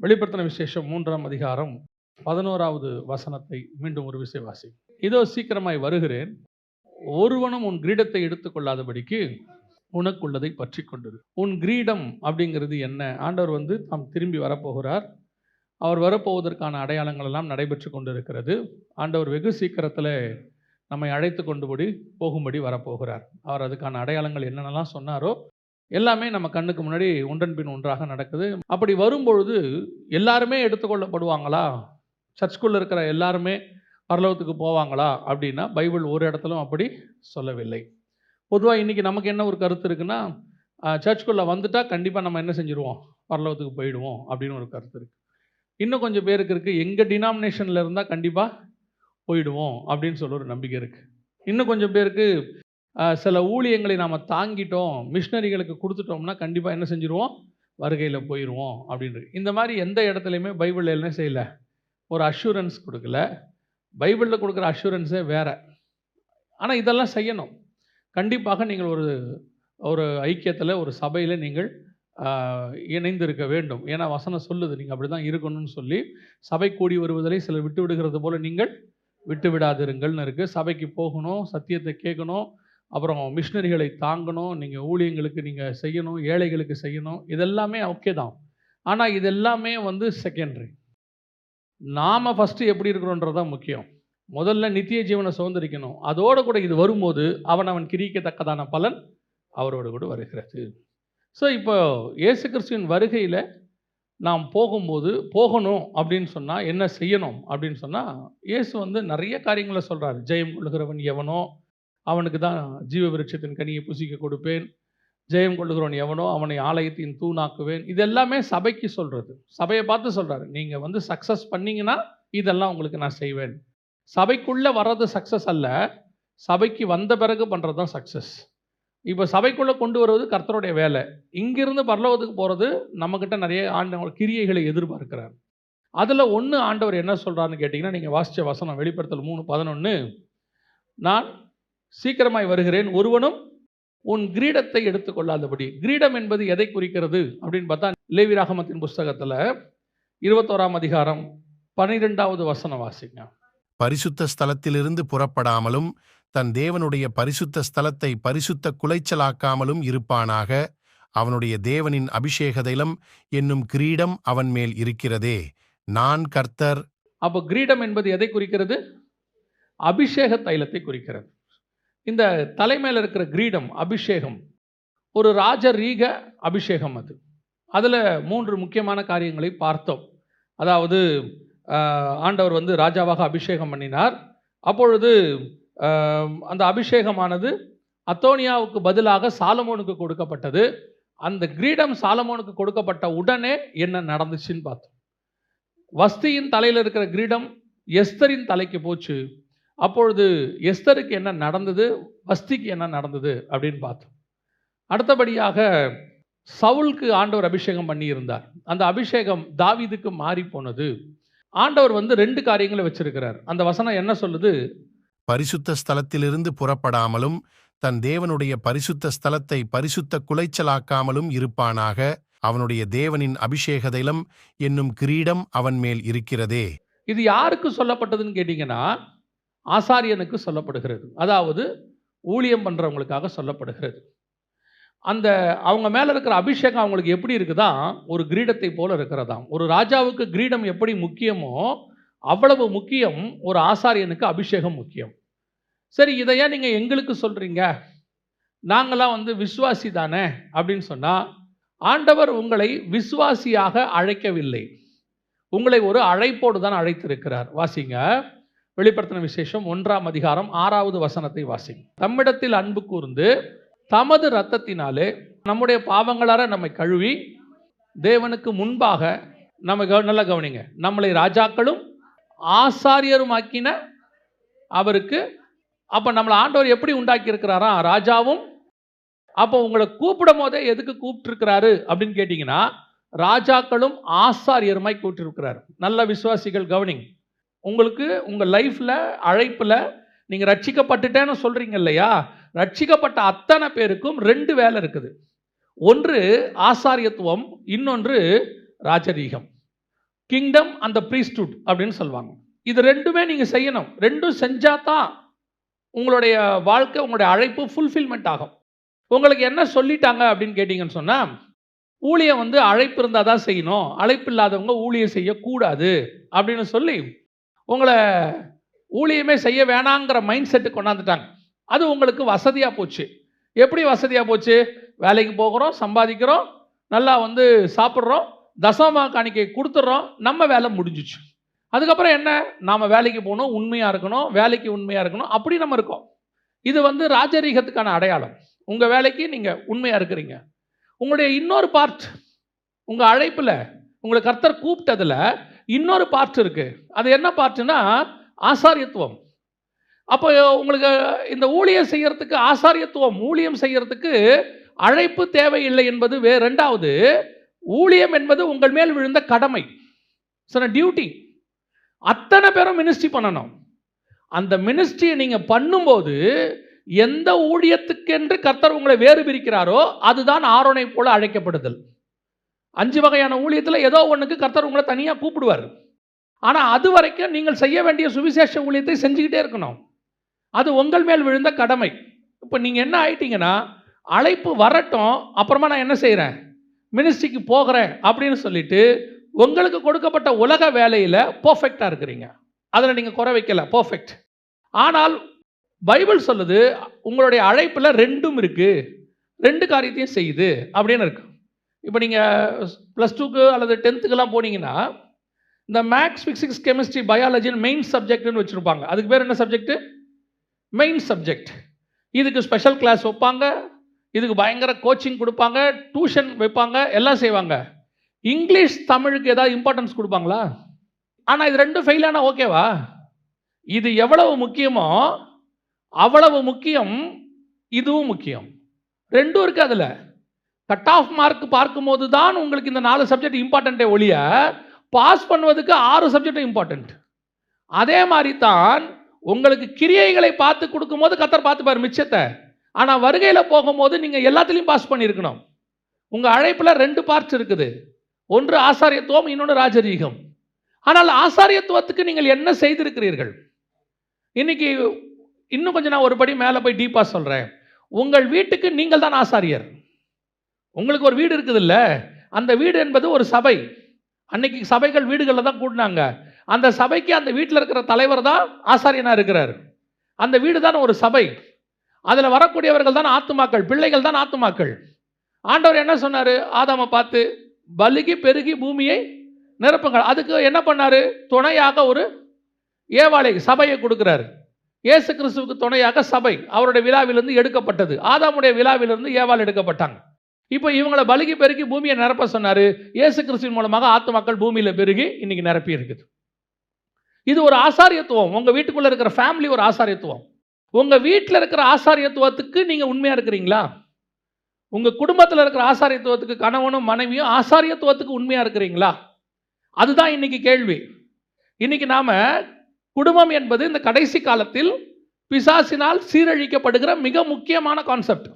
வெளிப்படுத்தின விசேஷம் 3ஆம் அதிகாரம் 11வது வசனத்தை மீண்டும் ஒரு விசை வாசி. இதோ சீக்கிரமாய் வருகிறேன், ஒருவனும் உன் கிரீடத்தை எடுத்துக்கொள்ளாதபடிக்கு உனக்குள்ளதை பற்றி கொண்டிரு. உன் கிரீடம் அப்படிங்கிறது என்ன? ஆண்டவர் தாம் திரும்பி வரப்போகிறார். அவர் வரப்போவதற்கான அடையாளங்கள் எல்லாம் நடைபெற்று கொண்டிருக்கிறது. ஆண்டவர் வெகு சீக்கிரத்தில் நம்மை அழைத்து கொண்டுபடி போகும்படி வரப்போகிறார். அவர் அதுக்கான அடையாளங்கள் என்னென்னலாம் சொன்னாரோ எல்லாமே நம்ம கண்ணுக்கு முன்னாடி ஒன்றன் பின் ஒன்றாக நடக்குது. அப்படி வரும்பொழுது எல்லாருமே எடுத்துக்கொள்ளப்படுவாங்களா? சர்ச்சுக்குள்ளே இருக்கிற எல்லாருமே பரலோகத்துக்கு போவாங்களா அப்படின்னா பைபிள் ஒரு இடத்துலும் அப்படி சொல்லவில்லை. பொதுவாக இன்றைக்கி நமக்கு என்ன ஒரு கருத்து இருக்குன்னா, சர்ச்சுக்குள்ளே வந்துட்டால் கண்டிப்பாக நம்ம என்ன செஞ்சுருவோம், பரலோகத்துக்கு போயிடுவோம் அப்படின்னு ஒரு கருத்து இருக்குது. இன்னும் கொஞ்சம் பேருக்கு இருக்குது, எங்கள் டினாமினேஷனில் இருந்தால் கண்டிப்பாக போயிடுவோம் அப்படின்னு சொல்ல ஒரு நம்பிக்கை இருக்குது. இன்னும் கொஞ்சம் பேருக்கு சில ஊழியங்களை நாம் தாங்கிட்டோம், மிஷினரிகளுக்கு கொடுத்துட்டோம்னா கண்டிப்பாக என்ன செஞ்சுருவோம், வருகையில் போயிடுவோம் அப்படின்றது. இந்த மாதிரி எந்த இடத்துலையுமே பைபிளில் என்ன செய்யலை, ஒரு அஷூரன்ஸ் கொடுக்கல. பைபிளில் கொடுக்குற அஷூரன்ஸே வேறு. ஆனால் இதெல்லாம் செய்யணும். கண்டிப்பாக நீங்கள் ஒரு ஐக்கியத்தில், ஒரு சபையில் நீங்கள் இணைந்திருக்க வேண்டும். ஏன்னா வசனம் சொல்லுது நீங்கள் அப்படி தான் இருக்கணும்னு சொல்லி. சபை கூடி வருவதை சிலர் விட்டு விடுகிறது போல் நீங்கள் விட்டு விடாதிருங்கள்னு இருக்குது. சபைக்கு போகணும், சத்தியத்தை கேட்கணும், அப்புறம் மிஷினரிகளை தாங்கணும், நீங்கள் ஊழியங்களுக்கு நீங்கள் செய்யணும், ஏழைகளுக்கு செய்யணும். இதெல்லாமே ஓகே தான். ஆனால் இதெல்லாமே செகண்டரி. நாம் ஃபஸ்ட்டு எப்படி இருக்கிறோன்றது தான் முக்கியம். முதல்ல நித்திய ஜீவனை சுதந்திரிக்கணும். அதோடு கூட இது வரும்போது அவன் கிரிக்கத்தக்கதான பலன் அவரோடு கூட வருகிறது. ஸோ இப்போ இயேசு கிறிஸ்துவின் வருகையில் நாம் போகணும் அப்படின்னு சொன்னால் என்ன செய்யணும் அப்படின்னு சொன்னால், இயேசு நிறைய காரியங்களை சொல்கிறார். ஜெயம் கொள்ளுகிறவன் எவனோ அவனுக்கு தான் ஜீவ விருட்சத்தின் கனியை புசிக்க கொடுப்பேன், ஜெயம் கொள்ளுகிறவன் எவனோ அவனை ஆலயத்தின் தூணாக்குவேன். இது எல்லாமே சபைக்கு சொல்கிறது. சபையை பார்த்து சொல்கிறாரு, நீங்கள் சக்ஸஸ் பண்ணிங்கன்னா இதெல்லாம் உங்களுக்கு நான் செய்வேன். சபைக்குள்ளே வர்றது சக்ஸஸ் அல்ல, சபைக்கு வந்த பிறகு பண்ணுறது தான் சக்ஸஸ். இப்போ சபைக்குள்ளே கொண்டு வருவது கர்த்தருடைய வேலை. இங்கிருந்து பரலோகத்துக்கு போகிறது நம்மக்கிட்ட நிறைய ஆண்டவர் கிரியைகளை எதிர்பார்க்கிறார். அதில் ஒன்று ஆண்டவர் என்ன சொல்கிறாருன்னு கேட்டிங்கன்னா, நீங்கள் வாசித்த வசனம் வெளிப்படுத்தல் 3:11, நான் சீக்கிரமாய் வருகிறேன், ஒருவனும் உன் கிரீடத்தை எடுத்துக்கொள்ளாதபடி. கிரீடம் என்பது எதை குறிக்கிறது அப்படின்னு பார்த்தா, லேவியராகமத்தின் புஸ்தகத்தில் 21ஆம் அதிகாரம் 12வது வசனம் வாசிங்க. பரிசுத்த ஸ்தலத்திலிருந்து புறப்படாமலும் தன் தேவனுடைய பரிசுத்த ஸ்தலத்தை பரிசுத்த குலைச்சலாக்காமலும் இருப்பானாக. அவனுடைய தேவனின் அபிஷேக தைலம் என்னும் கிரீடம் அவன் மேல் இருக்கிறதே, நான் கர்த்தர். அப்போ கிரீடம் என்பது எதை குறிக்கிறது? அபிஷேக தைலத்தை குறிக்கிறது. இந்த தலைமையில் இருக்கிற கிரீடம் அபிஷேகம், ஒரு ராஜரீக அபிஷேகம். அதில் 3 முக்கியமான காரியங்களை பார்த்தோம். அதாவது ஆண்டவர் ராஜாவாக அபிஷேகம் பண்ணினார். அப்பொழுது அந்த அபிஷேகமானது அத்தோனியாவுக்கு பதிலாக சாலமோனுக்கு கொடுக்கப்பட்டது. அந்த கிரீடம் சாலமோனுக்கு கொடுக்கப்பட்ட உடனே என்ன நடந்துச்சுன்னு பார்த்தோம். வஸ்தியின் தலையில் இருக்கிற கிரீடம் எஸ்தரின் தலைக்கு போச்சு. அப்பொழுது எஸ்தருக்கு என்ன நடந்தது, வஸ்திக்கு என்ன நடந்தது அப்படின்னு பார்த்தோம். அடுத்தபடியாக சவுலுக்கு ஆண்டவர் அபிஷேகம் பண்ணியிருந்தார். அந்த அபிஷேகம் தாவீதுக்கு மாறி போனது. ஆண்டவர் 2 காரியங்களை வச்சிருக்கிறார். அந்த வசனம் என்ன சொல்லுது? பரிசுத்த ஸ்தலத்திலிருந்து புறப்படாமலும் தன் தேவனுடைய பரிசுத்த ஸ்தலத்தை பரிசுத்த குலைச்சலாக்காமலும் இருப்பானாக. அவனுடைய தேவனின் அபிஷேக தைலம் என்னும் கிரீடம் அவன் மேல் இருக்கிறதே. இது யாருக்கு சொல்லப்பட்டதுன்னு கேட்டீங்கன்னா, ஆசாரியனுக்கு சொல்லப்படுகிறது. அதாவது ஊழியம் பண்ணுறவங்களுக்காக சொல்லப்படுகிறது. அவங்க மேலே இருக்கிற அபிஷேகம் அவங்களுக்கு எப்படி இருக்குதா, ஒரு கிரீடத்தை போல இருக்கிறதாம். ஒரு ராஜாவுக்கு கிரீடம் எப்படி முக்கியமோ அவ்வளவு முக்கியம் ஒரு ஆசாரியனுக்கு அபிஷேகம் முக்கியம். சரி, இதை ஏன் நீங்கள் எங்களுக்கு சொல்கிறீங்க, நாங்களாம் விசுவாசி தானே அப்படின்னு சொன்னால், ஆண்டவர் உங்களை விசுவாசியாக அழைக்கவில்லை, உங்களை ஒரு அழைப்போடு தான் அழைத்திருக்கிறார். வாசிங்க வெளிப்படுத்தின விசேஷம் 1ஆம் அதிகாரம் 6வது வசனத்தை வாசிங்க. தம்மிடத்தில் அன்பு கூர்ந்து தமது இரத்தத்தினாலே நம்முடைய பாவங்களார நம்மை கழுவி தேவனுக்கு முன்பாக நல்லா கவனிங்க, நம்மளை ராஜாக்களும் ஆசாரியரும் ஆக்கின அவருக்கு. அப்போ நம்மளை ஆண்டவர் எப்படி உண்டாக்கி இருக்கிறாரா, ராஜாவும். அப்போ உங்களை கூப்பிடும் போதே எதுக்கு கூப்பிட்டுருக்கிறாரு அப்படின்னு கேட்டிங்கன்னா, ராஜாக்களும் ஆசாரியருமாய் கூப்பிட்டுருக்கிறார். நல்ல விசுவாசிகள் கவனிங்க, உங்களுக்கு உங்கள் லைஃப்பில் அழைப்பில் நீங்கள் ரட்சிக்கப்பட்டுட்டேன்னு சொல்கிறீங்க இல்லையா, ரட்சிக்கப்பட்ட அத்தனை பேருக்கும் 2 வேலை இருக்குது. ஒன்று ஆசாரியத்துவம், இன்னொன்று ராஜரீகம். கிங்டம் அந்த priesthood அப்படின்னு சொல்லுவாங்க. இது ரெண்டுமே நீங்க செய்யணும். ரெண்டும் செஞ்சாதான் உங்களுடைய வாழ்க்கை, உங்களுடைய அழைப்பு ஃபுல்ஃபில்மெண்ட் ஆகும். உங்களுக்கு என்ன சொல்லிட்டாங்க அப்படின்னு கேட்டீங்கன்னு சொன்னா, ஊழியம் வந்து அழைப்பு இருந்தால் தான் செய்யணும், அழைப்பு இல்லாதவங்க ஊழியம் செய்யக்கூடாது அப்படின்னு சொல்லி உங்களை ஊழியமே செய்ய வேணாங்கிற மைண்ட் செட்டு கொண்டாந்துட்டாங்க. அது உங்களுக்கு வசதியாக போச்சு. எப்படி வசதியாக போச்சு? வேலைக்கு போகிறோம், சம்பாதிக்கிறோம், நல்லா வந்து சாப்பிட்றோம், தசம காணிக்கை கொடுத்துட்றோம், நம்ம வேலை முடிஞ்சிச்சு. அதுக்கப்புறம் என்ன? நாம் வேலைக்கு போகணும், உண்மையாக இருக்கணும், வேலைக்கு உண்மையாக இருக்கணும், அப்படி நம்ம இருக்கோம். இது வந்து ராஜரீகத்துக்கான அடையாளம். உங்கள் வேலைக்கு நீங்கள் உண்மையாக இருக்கிறீங்க. உங்களுடைய இன்னொரு பார்ட், உங்கள் அழைப்பில் உங்களை கர்த்தர் கூப்பிட்டதில் இன்னொரு பார்ட் இருக்குது. அது என்ன பார்ட்டுனா ஆசாரியத்துவம். அப்போ உங்களுக்கு இந்த ஊழியம் செய்யறதுக்கு, ஆசாரியத்துவம் ஊழியம் செய்யறதுக்கு அழைப்பு தேவையில்லை என்பது ரெண்டாவது. ஊழியம் என்பது உங்கள் மேல் விழுந்த கடமை, டியூட்டி. அத்தனை பேரும் மினிஸ்ட்ரி பண்ணணும். அந்த மினிஸ்ட்ரியை நீங்கள் பண்ணும்போது எந்த ஊழியத்துக்கென்று கர்த்தர் உங்களை வேறு பிரிக்கிறாரோ அதுதான் ஆரோனை போல அழைக்கப்படுதல். 5 வகையான ஊழியத்தில் ஏதோ ஒன்றுக்கு கர்த்தர் உங்களை தனியாக கூப்பிடுவார். ஆனால் அது வரைக்கும் நீங்கள் செய்ய வேண்டிய சுவிசேஷ ஊழியத்தை செஞ்சுக்கிட்டே இருக்கணும். அது உங்கள் மேல் விழுந்த கடமை. இப்போ நீங்கள் என்ன ஆயிட்டீங்கன்னா, அழைப்பு வரட்டும், அப்புறமா நான் என்ன செய்கிறேன், மினிஸ்ட்ரிக்கு போகிறேன் அப்படின்னு சொல்லிட்டு உங்களுக்கு கொடுக்கப்பட்ட உலக வேலையில் பர்ஃபெக்டாக இருக்கிறீங்க. அதில் நீங்கள் குறை வைக்கல, பர்ஃபெக்ட். ஆனால் பைபிள் சொல்லுது உங்களுடைய அழைப்பில் ரெண்டும் இருக்குது, 2 காரியத்தையும் செய்யுது அப்படின்னு இருக்கு. இப்போ நீங்கள் +2க்கு அல்லது 10த்துக்கெல்லாம் போனீங்கன்னா, இந்த மேக்ஸ், ஃபிசிக்ஸ், கெமிஸ்ட்ரி, பயாலஜின்னு மெயின் சப்ஜெக்ட்னு வச்சுருப்பாங்க. அதுக்கு பேர் என்ன சப்ஜெக்ட்? Main subject. இதுக்கு ஸ்பெஷல் கிளாஸ் வைப்பாங்க, இதுக்கு பயங்கர கோச்சிங் கொடுப்பாங்க, டியூஷன் வைப்பாங்க, எல்லாம் செய்வாங்க. இங்கிலீஷ், தமிழுக்கு ஏதாவது இம்பார்ட்டன்ஸ் கொடுப்பாங்களா? ஆனால் இது ரெண்டும் ஃபெயில் ஆனால் ஓகேவா? இது எவ்வளவு முக்கியமோ அவ்வளவு முக்கியம் இதுவும் முக்கியம். ரெண்டும் இருக்குது. அதில் கட் ஆஃப் மார்க் பார்க்கும்போது தான் உங்களுக்கு இந்த 4 சப்ஜெக்ட் இம்பார்ட்டண்ட்டே ஒழிய பாஸ் பண்ணுவதுக்கு 6 சப்ஜெக்ட் இம்பார்ட்டண்ட். அதே மாதிரி தான் உங்களுக்கு கிரியைகளை பார்த்து கொடுக்கும்போது கர்த்தர் பார்த்துப்பார் மிச்சத்தை. ஆனால் வருகையில் போகும்போது நீங்கள் எல்லாத்துலேயும் பாஸ் பண்ணியிருக்கணும். உங்கள் அழைப்பில் 2 பார்ட்ஸ் இருக்குது. ஒன்று ஆசாரியத்துவம், இன்னொன்று ராஜரீகம். ஆனால் ஆசாரியத்துவத்துக்கு நீங்கள் என்ன செய்திருக்கிறீர்கள்? இன்னைக்கு இன்னும் கொஞ்சம் நான் ஒரு படி மேலே போய் டீப்பாக சொல்கிறேன். உங்கள் வீட்டுக்கு நீங்கள் தான் ஆசாரியர். உங்களுக்கு ஒரு வீடு இருக்குது இல்லை, அந்த வீடு என்பது ஒரு சபை. அன்னைக்கு சபைகள் வீடுகளில் தான் கூட்டினாங்க. அந்த சபைக்கு அந்த வீட்டில் இருக்கிற தலைவர் தான் ஆசாரியனாக இருக்கிறார். அந்த வீடு தான் ஒரு சபை. அதில் வரக்கூடியவர்கள் தான் ஆத்துமாக்கள், பிள்ளைகள் தான் ஆத்துமாக்கள். ஆண்டவர் என்ன சொன்னார்? ஆதாமை பார்த்து பலுகி பெருகி பூமியை நிரப்புங்கள். அதுக்கு என்ன பண்ணார்? துணையாக ஒரு ஏவாளை, சபையை கொடுக்குறாரு. இயேசு கிறிஸ்துவுக்கு துணையாக சபை அவருடைய விழாவிலிருந்து எடுக்கப்பட்டது. ஆதாமுடைய விழாவிலிருந்து ஏவாள் எடுக்கப்பட்டாங்க. இப்போ இவங்களை பலுகி பெருகி பூமியை நிரப்ப சொன்னார். இயேசு கிறிஸ்துவின் மூலமாக ஆத்துமாக்கள் பூமியில் பெருகி இன்னைக்கு நிரப்பி இருக்குது. இது ஒரு ஆசாரியத்துவம். உங்கள் வீட்டுக்குள்ளே இருக்கிற ஃபேமிலி ஒரு ஆசாரியத்துவம். உங்கள் வீட்டில் இருக்கிற ஆசாரியத்துவத்துக்கு நீங்கள் உண்மையாக இருக்கிறீங்களா? உங்கள் குடும்பத்தில் இருக்கிற ஆசாரியத்துவத்துக்கு கணவனும் மனைவியும் ஆசாரியத்துவத்துக்கு உண்மையாக இருக்கிறீங்களா? அதுதான் இன்னைக்கு கேள்வி. இன்னைக்கு நாம் குடும்பம் என்பது இந்த கடைசி காலத்தில் பிசாசினால் சீரழிக்கப்படுகிற மிக முக்கியமான கான்செப்ட்.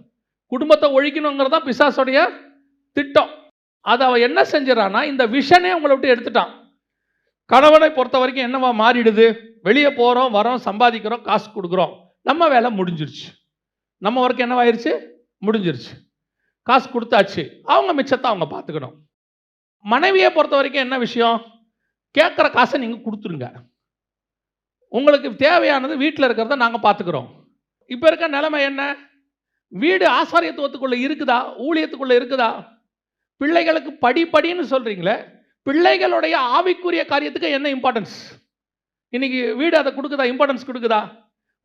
குடும்பத்தை ஒழிக்கணுங்கிறது தான் பிசாசுடைய திட்டம். அதை அவன் என்ன செஞ்சிடறான்னா, இந்த விஷனே உங்களை விட்டு எடுத்துட்டான். கணவனை பொறுத்த வரைக்கும் என்னவா மாறிடுது? வெளியே போகிறோம், வரோம், சம்பாதிக்கிறோம், காசு கொடுக்குறோம், நம்ம வேலை முடிஞ்சிருச்சு. நம்ம ஒர்க் என்னவாயிருச்சு? முடிஞ்சிருச்சு. காசு கொடுத்தாச்சு, அவங்க மிச்சத்தை அவங்க பார்த்துக்கணும். மனைவியை பொறுத்த வரைக்கும் என்ன விஷயம்? கேட்குற காசை நீங்கள் கொடுத்துருங்க, உங்களுக்கு தேவையானது வீட்டில் இருக்கிறத நாங்கள் பார்த்துக்கிறோம். இப்போ இருக்க நிலைமை என்ன? வீடு ஆசாரியத்துவத்துக்குள்ளே இருக்குதா? ஊழியத்துக்குள்ளே இருக்குதா? பிள்ளைகளுக்கு படின்னு சொல்கிறீங்களே, பிள்ளைகளுடைய ஆவிக்குரிய காரியத்துக்கு என்ன இம்பார்ட்டன்ஸ்? இன்னைக்கு வீடு அதை கொடுக்குதா? இம்பார்ட்டன்ஸ் கொடுக்குதா?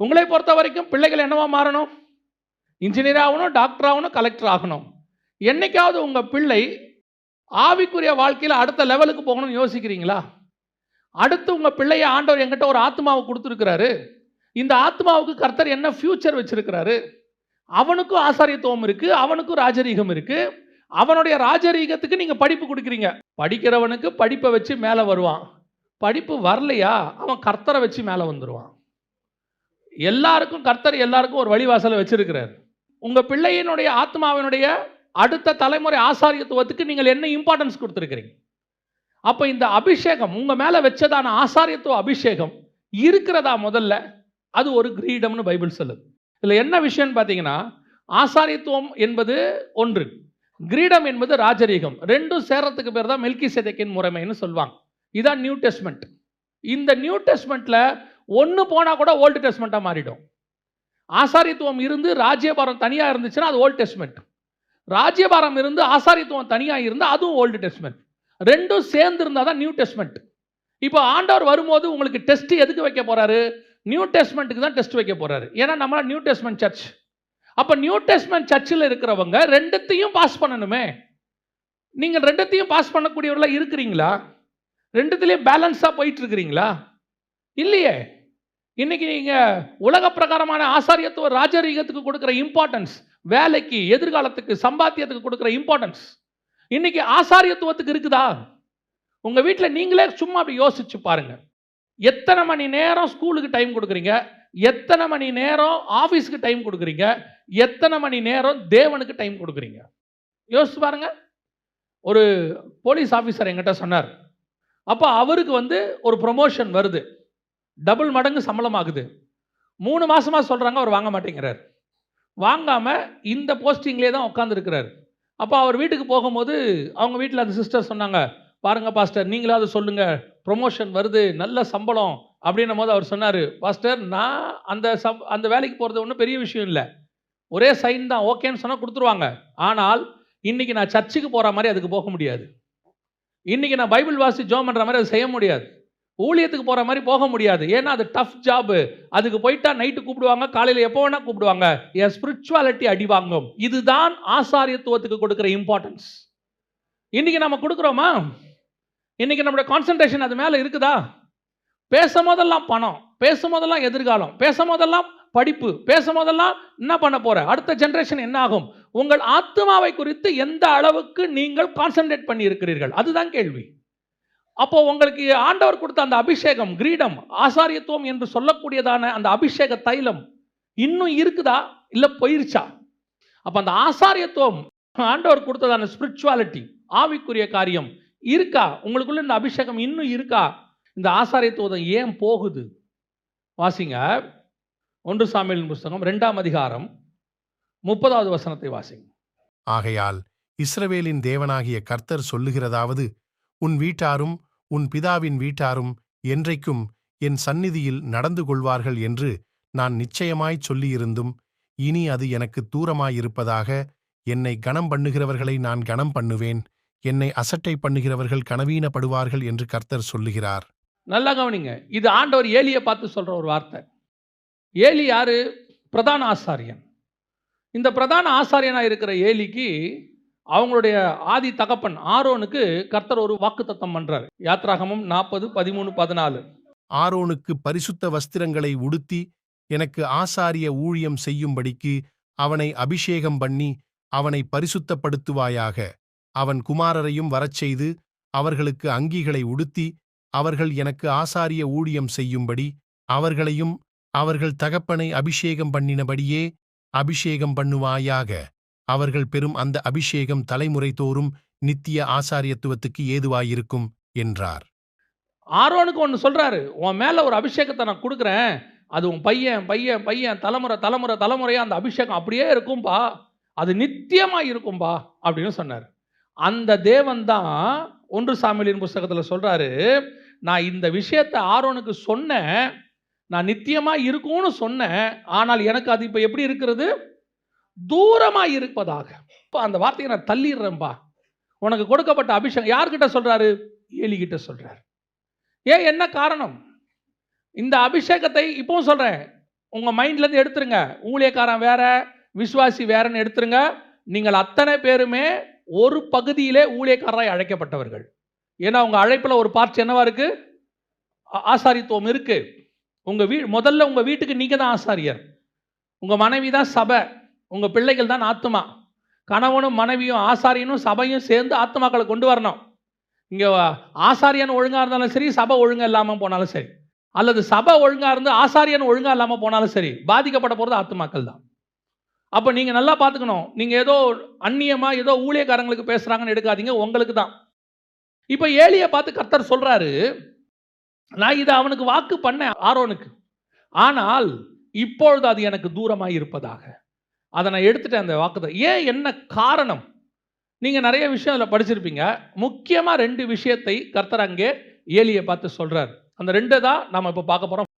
உங்களை பொறுத்த வரைக்கும் பிள்ளைகள் என்னவா மாறணும்? இன்ஜினியர் ஆகணும், டாக்டர் ஆகணும், கலெக்டர் ஆகணும். என்னைக்காவது உங்கள் பிள்ளை ஆவிக்குரிய வாழ்க்கையில் அடுத்த லெவலுக்கு போகணும்னு யோசிக்கிறீங்களா? அடுத்து உங்கள் பிள்ளையை ஆண்டவர் என்கிட்ட ஒரு ஆத்மாவை கொடுத்துருக்கிறாரு. இந்த ஆத்மாவுக்கு கர்த்தர் என்ன ஃபியூச்சர் வச்சிருக்கிறாரு? அவனுக்கும் ஆசாரியத்துவம் இருக்குது, அவனுக்கும் ராஜரீகம் இருக்குது. அவனுடைய ராஜரீகத்துக்கு நீங்கள் படிப்பு கொடுக்குறீங்க. படிக்கிறவனுக்கு படிப்பை வச்சு மேலே வருவான். படிப்பு வரலையா அவன் கர்த்தரை வச்சு மேலே வந்துடுவான். எல்லாருக்கும் கர்த்தர் எல்லாருக்கும் ஒரு வழிவாசலை வச்சிருக்கிறார். உங்கள் பிள்ளையினுடைய ஆத்மாவினுடைய அடுத்த தலைமுறை ஆசாரியத்துவத்துக்கு நீங்கள் என்ன இம்பார்ட்டன்ஸ் கொடுத்துருக்கிறீங்க? அப்ப இந்த அபிஷேகம் உங்க மேல வச்சதான ஆசாரியத்துவ அபிஷேகம் இருக்கிறதா முதல்ல? அது ஒரு கிரீடம்னு பைபிள் சொல்லுது. இதுல என்ன விஷயம்னு பார்த்தீங்கன்னா, ஆசாரியத்துவம் என்பது ஒன்று, கிரீடம் என்பது ராஜரீகம். ரெண்டும் சேர்றதுக்கு பேர் தான் மெல்கிசேதேக்கின் முறைமைன்னு சொல்லுவாங்க. இதான் நியூ டெஸ்ட்மெண்ட். இந்த நியூ டெஸ்ட்மெண்ட்ல ஒன்று போனா கூட ஓல்டு டெஸ்ட்மெண்ட்டாக மாறிடும். ஆசாரியத்துவம் இருந்து ராஜ்யபாரம் தனியாக இருந்துச்சுன்னா அது ஓல்டு டெஸ்ட்மெண்ட். ராஜ்யபாரம் இருந்து ஆசாரியத்துவம் தனியாக இருந்தால் அதுவும் ஓல்டு டெஸ்ட்மெண்ட். ரெண்டும் சேர்ந்து இருந்தால் தான் நியூ டெஸ்ட்மெண்ட். இப்போ ஆண்டவர் வரும்போது உங்களுக்கு டெஸ்ட் எதுக்கு வைக்க போறாரு? நியூ டெஸ்ட்மெண்ட்டுக்கு தான் டெஸ்ட் வைக்க போறாரு. ஏன்னா நம்ம நியூ டெஸ்ட்மெண்ட் சர்ச். அப்போ நியூ டெஸ்ட்மெண்ட் சர்ச்சில் இருக்கிறவங்க ரெண்டுத்தையும் பாஸ் பண்ணணுமே. நீங்கள் ரெண்டுத்தையும் பாஸ் பண்ணக்கூடியவர்களாக இருக்கிறீங்களா? ரெண்டுத்திலையும் பேலன்ஸாக போயிட்டு இருக்கிறீங்களா? இல்லையே. இன்னைக்கு நீங்க உலக பிரகாரமான ஆசாரியத்துவ ராஜரீகத்துக்கு கொடுக்கிற இம்பார்ட்டன்ஸ், வேலைக்கு, எதிர்காலத்துக்கு, சம்பாத்தியத்துக்கு கொடுக்கிற இம்பார்ட்டன்ஸ் இன்னைக்கு ஆசாரியத்துவத்துக்கு இருக்குதா? உங்க வீட்டில் நீங்களே சும்மா அப்படி யோசிச்சு பாருங்க. எத்தனை மணி நேரம் ஸ்கூலுக்கு டைம் கொடுக்குறீங்க? எத்தனை மணி நேரம் ஆஃபீஸுக்கு டைம் கொடுக்குறீங்க? எத்தனை மணி நேரம் தேவனுக்கு டைம் கொடுக்குறீங்க? யோசிச்சு பாருங்க. ஒரு போலீஸ் ஆஃபீஸர் என்கிட்ட சொன்னார். அப்போ அவருக்கு ஒரு ப்ரொமோஷன் வருது, டபுள் மடங்கு சம்பளம் ஆகுது. 3 மாசமா சொல்றாங்க, அவர் வாங்க மாட்டேங்கிறார். வாங்காம இந்த போஸ்டிங்லேயே தான் உட்காந்துருக்கிறார். அப்போ அவர் வீட்டுக்கு போகும்போது அவங்க வீட்டில் அந்த சிஸ்டர் சொன்னாங்க, பாருங்க பாஸ்டர், நீங்களாவது சொல்லுங்க, ப்ரொமோஷன் வருது, நல்ல சம்பளம் அப்படின்னும் போது அவர் சொன்னார், பாஸ்டர் நான் அந்த வேலைக்கு போகிறது ஒன்றும் பெரிய விஷயம் இல்லை, ஒரே சைன் தான், ஓகேன்னு சொன்னால் கொடுத்துருவாங்க. ஆனால் இன்னைக்கு நான் சர்ச்சுக்கு போகிற மாதிரி அதுக்கு போக முடியாது. இன்னைக்கு நான் பைபிள் வாசி ஜோம் பண்ணுற மாதிரி அது செய்ய முடியாது. ஊழியத்துக்கு போகிற மாதிரி போக முடியாது. ஏன்னா அது டஃப் ஜாபு. அதுக்கு போயிட்டா நைட்டு கூப்பிடுவாங்க, காலையில் எப்போ வேணால் கூப்பிடுவாங்க. என் ஸ்பிரிச்சுவாலிட்டி அடி வாங்கும். இதுதான் ஆசாரியத்துவத்துக்கு கொடுக்குற இம்பார்ட்டன்ஸ். இன்னைக்கு நம்ம கொடுக்குறோமா? இன்னைக்கு நம்மளுடைய கான்சன்ட்ரேஷன் அது மேலே இருக்குதா? பேசும்போதெல்லாம் பணம், பேசும்போதெல்லாம் எதிர்காலம், பேசும்போதெல்லாம் படிப்பு, பேசும்போதெல்லாம் என்ன பண்ண போற, அடுத்த ஜெனரேஷன் என்ன ஆகும், உங்கள் ஆத்மாவை குறித்து எந்த அளவுக்கு நீங்கள் கான்சன்ட்ரேட் பண்ணி இருக்கிறீர்கள், அதுதான் கேள்வி. அப்போ உங்களுக்கு ஆண்டவர் கொடுத்த அந்த அபிஷேகம், கிரீடம், ஆசாரியத்துவம் என்று சொல்லக்கூடியதான அந்த அபிஷேக தைலம் இன்னும் இருக்குதா இல்ல போயிருச்சா? அப்ப அந்த ஆசாரியத்துவம், ஆண்டவர் கொடுத்ததான ஸ்பிரிச்சுவாலிட்டி, ஆவிக்குரிய காரியம் இருக்கா? உங்களுக்குள்ள இந்த அபிஷேகம் இன்னும் இருக்கா? இந்த ஆசாரியத்துவம் ஏன் போகுது? வாசிங்க 1 சாமுவேலின் புஸ்தகம் 2ஆம் அதிகாரம் 30வது வசனத்தை வாசிங்க. ஆகையால் இஸ்ரவேலின் தேவனாகிய கர்த்தர் சொல்லுகிறதாவது, உன் வீட்டாரும் உன் பிதாவின் வீட்டாரும் என்றைக்கும் என் சந்நிதியில் நடந்து கொள்வார்கள் என்று நான் நிச்சயமாய்ச் சொல்லியிருந்தும், இனி அது எனக்கு தூரமாயிருப்பதாக. என்னை கனம் பண்ணுகிறவர்களை நான் கனம் பண்ணுவேன், என்னை அசட்டை பண்ணுகிறவர்கள் கனவீனப்படுவார்கள் என்று கர்த்தர் சொல்லுகிறார். நல்லா கவனிங்க. இது ஆண்டவர் ஏலியை பார்த்து சொல்ற ஒரு வார்த்தை. ஏலி யாரு? பிரதான ஆசாரியன். இந்த பிரதான ஆசாரியனா இருக்கிற ஏலிக்கு அவங்களுடைய ஆதி தகப்பன் ஆரோனுக்கு கர்த்தர் ஒரு வாக்குத்தத்தம் பண்றார். யாத்ராகமம் 40:13-14. ஆரோனுக்கு பரிசுத்த வஸ்திரங்களை உடுத்தி எனக்கு ஆசாரிய ஊழியம் செய்யும்படிக்கு அவனை அபிஷேகம் பண்ணி அவனை பரிசுத்தப்படுத்துவாயாக. அவன் குமாரரையும் வரச்செய்து அவர்களுக்கு அங்கிகளை உடுத்தி அவர்கள் எனக்கு ஆசாரிய ஊழியம் செய்யும்படி அவர்களையும் அவர்கள் தகப்பனை அபிஷேகம் பண்ணினபடியே அபிஷேகம் பண்ணுவாயாக. அவர்கள் பெறும் அந்த அபிஷேகம் தலைமுறை தோறும் நித்திய ஆசாரியத்துவத்துக்கு ஏதுவாயிருக்கும் என்றார். ஆரோனுக்கு ஒன்று சொல்றாரு, உன் மேல ஒரு அபிஷேகத்தை நான் கொடுக்குறேன், அது உன் பையன் பையன் பையன் தலைமுறை தலைமுறை தலைமுறையா அந்த அபிஷேகம் அப்படியே இருக்கும்பா, அது நித்தியமா இருக்கும்பா அப்படின்னு சொன்னார். அந்த தேவன் தான் 1 சாமுவேலின் புஸ்தகத்தில் சொல்றாரு, நான் இந்த விஷயத்தை ஆரோனுக்கு சொன்னேன், நான் நித்தியமா இருக்கும்னு சொன்னேன், ஆனால் எனக்கு அது இப்போ எப்படி இருக்கிறது? தூரமா இருப்பதாக. அந்த வார்த்தையை நான் தள்ளிடுறேன்பா. உனக்கு கொடுக்கப்பட்ட அபிஷேகம் யார்கிட்ட சொல்றாரு? ஏலி கிட்ட சொல்றாரு. ஏன், என்ன காரணம்? இந்த அபிஷேகத்தை இப்பவும் சொல்றேன், உங்க மைண்ட்ல இருந்து எடுத்துருங்க. ஊழியக்காரன் வேற, விசுவாசி வேறன்னு எடுத்துருங்க. நீங்கள் அத்தனை பேருமே ஒரு பகுதியிலே ஊழியக்காரராய் அழைக்கப்பட்டவர்கள். ஏன்னா உங்க அழைப்புல ஒரு பார்ட் என்னவா இருக்கு? ஆசாரித்துவம் இருக்கு. முதல்ல உங்க வீட்டுக்கு நீங்க தான் ஆசாரியர், உங்க மனைவி தான் சபை, உங்க பிள்ளைகள் தான் ஆத்மா. கணவனும் மனைவியும் ஆசாரியனும் சபையும் சேர்ந்து ஆத்மாக்களை கொண்டு வரணும். இங்க ஆசாரியன் ஒழுங்கா இருந்தாலும் சரி, சபை ஒழுங்கா இல்லாம போனாலும் சரி, அல்லது சபை ஒழுங்கா இருந்து ஆசாரியன் ஒழுங்கா இல்லாம போனாலும் சரி, பாதிக்கப்பட போறது ஆத்மாக்கள் தான். அப்ப நீங்க நல்லா பார்த்துக்கணும். நீங்க ஏதோ அந்நியமா ஏதோ ஊழியக்காரங்களுக்கு பேசுறாங்கன்னு எடுக்காதீங்க, உங்களுக்கு தான். இப்ப ஏலியை பார்த்து கர்த்தர் சொல்றாரு, நான் இதை அவனுக்கு வாக்கு பண்ணேன் ஆரோனுக்கு, ஆனால் இப்பொழுது அது எனக்கு தூரமாய் இருப்பதாக. அதை நான் எடுத்துட்டேன் அந்த வாக்குத்தை. ஏன், என்ன காரணம்? நீங்க நிறைய விஷயம் அதில் படிச்சிருப்பீங்க. முக்கியமா 2 விஷயத்தை கர்த்தர் அங்கே ஏலியை பார்த்து சொல்றார். அந்த 2 தான் நாம இப்போ பார்க்க போறோம்.